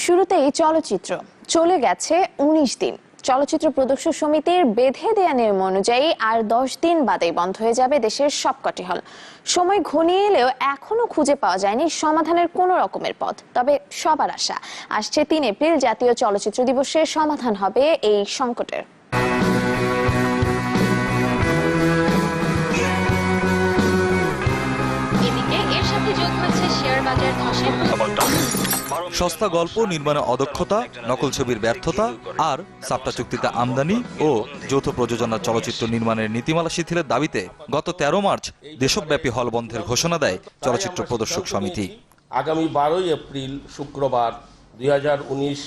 শুরুতেই চলচ্চিত্র চলে গেছে ১৯ দিন। চলচ্চিত্র প্রদর্শক সমিতির বেঁধে দেয়া নিয়ম অনুযায়ী আর ১০ দিন বাদেই বন্ধ হয়ে যাবে দেশের সবকটি হল। সময় ঘনিয়ে এলেও এখনো খুঁজে পাওয়া যায়নি সমাধানের কোনো রকমের পথ। তবে সবার আশা, আসছে ৩ এপ্রিল জাতীয় চলচ্চিত্র দিবসে সমাধান হবে এই সংকটের। এদিকে এর সাথে যোগ হয়েছে শেয়ার বাজার ধসের সস্তা গল্প নির্মাণে অদক্ষতা, নকল ছবির ব্যর্থতা আর সাপটা চুক্তিতে আমদানি ও যৌথ প্রযোজনার চলচ্চিত্র নির্মাণের নীতিমালা শিথিলের দাবিতে গত ১৩ মার্চ দেশব্যাপী হল বন্ধের ঘোষণা দেয় চলচ্চিত্র প্রদর্শক সমিতি। আগামী ১২ এপ্রিল শুক্রবার ২০১৯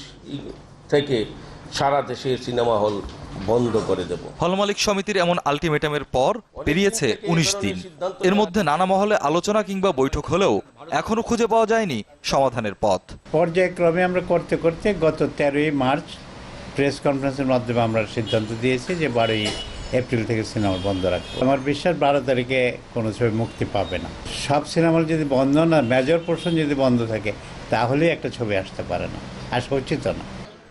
থেকে সারা দেশের সিনেমা হল বন্ধ করে দেব। হল মালিক সমিতির এমন আলটিমেটামের পর পেরিয়েছে ১৯ দিন। এর মধ্যে নানা মহলে আলোচনা কিংবা বৈঠক হলেও এখনো খুঁজে পাওয়া যায়নি সমাধানের পথ। পর্যায়ক্রমে আমরা করতে করতে গত ১৩ই মার্চ প্রেস কনফারেন্সের মাধ্যমে আমরা সিদ্ধান্ত দিয়েছি যে ১২ই এপ্রিল থেকে সিনেমা বন্ধ রাখবো। আমার বিশ্বাস ১২ তারিখে কোনো ছবি মুক্তি পাবে না। সব সিনেমা যদি বন্ধ না, মেজর পোর্শন যদি বন্ধ থাকে, তাহলেই একটা ছবি আসতে পারে না, আসা উচিত না।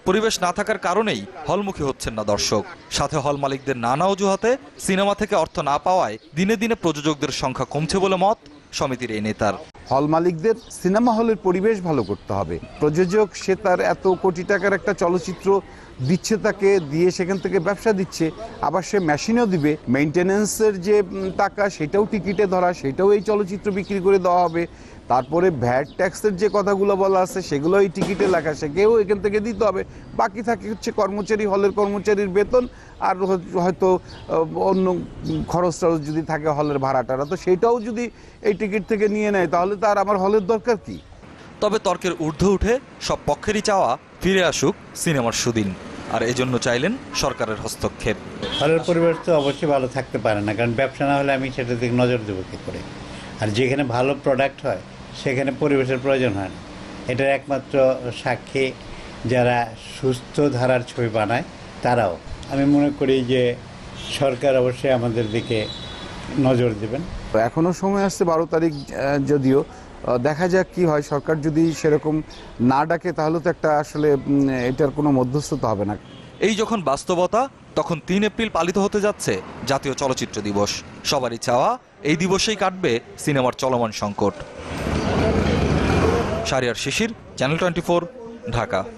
পরিবেশ না থাকার কারণেই হলমুখী হচ্ছেন না দর্শক। সাথে হল মালিকদের নানা অজুহাতে সিনেমা থেকে অর্থ না পাওয়ায় দিনে দিনে প্রযোজকদের সংখ্যা কমছে বলে মত সমিতির এই নেতার। হল মালিকদের সিনেমা হলের পরিবেশ ভালো করতে হবে। প্রযোজক সে তার এত কোটি টাকার একটা চলচ্চিত্র দিচ্ছে, তাকে দিয়ে সেখান থেকে ব্যবসা দিচ্ছে, আবার সে মেশিনও দিবে। মেইনটেনেন্সের যে টাকা সেটাও টিকিটে ধরা, সেটাও এই চলচ্চিত্র বিক্রি করে দেওয়া হবে। তারপরে ভ্যাট ট্যাক্সের যে কথাগুলো বলা আছে সেগুলো এই টিকিটে লেখা, সেকেও এখান থেকে দিতে হবে। বাকি থাকে হচ্ছে কর্মচারী, হলের কর্মচারীর বেতন, আর হয়তো অন্য খরচ টরচ যদি থাকে হলের ভাড়াটারা, তো সেটাও যদি এই টিকিট থেকে নিয়ে নেয় তাহলে তার আমার হলের দরকার কি? তবে তর্কের ঊর্ধ্বে উঠে সব পক্ষেরই চাওয়া ফিরে আসুক সিনেমার সুদিন, আর এজন্য চাইলেন সরকারের হস্তক্ষেপ। হলের পরিবেশ তো অবশ্যই ভালো থাকতে পারে না, কারণ ব্যবসা না হলে আমি সেটার দিকে নজর দেবো কী করে? আর যেখানে ভালো প্রোডাক্ট হয় সেখানে পরিবেশের প্রয়োজন হয় না। এটার একমাত্র সাক্ষী যারা সুস্থ ধারার ছবি বানায় তারাও। আমি মনে করি যে সরকার অবশ্যই আমাদের দিকে নজর দেবেন। এখনও সময় আসছে ১২ তারিখ, যদিও দেখা যাক কি হয়। সরকার যদি সেরকম না ডাকে তাহলে তো একটা আসলে এটার কোনো মধ্যস্থতা হবে না। এই যখন বাস্তবতা, তখন ৩ এপ্রিল পালিত হতে যাচ্ছে জাতীয় চলচ্চিত্র দিবস। সবারই চাওয়া এই দিবসেই কাটবে সিনেমার চলমান সংকট। শাহরিয়ার শিশির, চ্যানেল 24, ঢাকা।